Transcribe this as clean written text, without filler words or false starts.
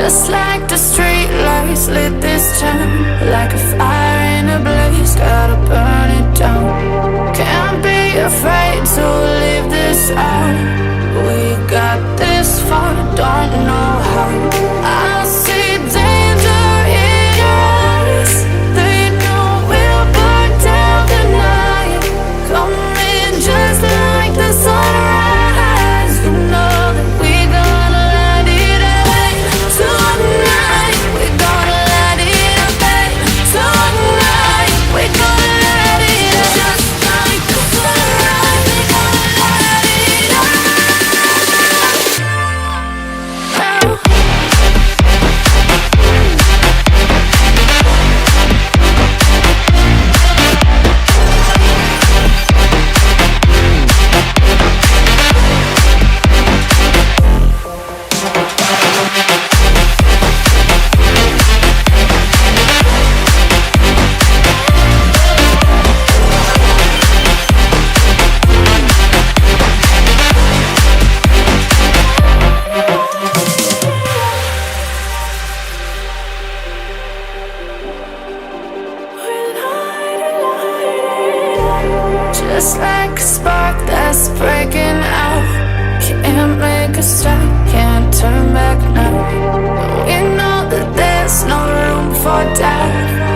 Just like the street lights lit this town, like a fire in a blaze, gotta burn it down. Can't be afraid to leave this out. We got this far, don't know how. I see danger in your eyes. They know we'll burn down the night. Coming just like the sunrise. You know that we gonna light it up tonight. We gonna light it up, babe. Tonight we gonna light it up just like the sunrise. We gonna light it up now. Just like a spark that's breaking out. Can't make a stop, can't turn back now. We know that there's no room for doubt.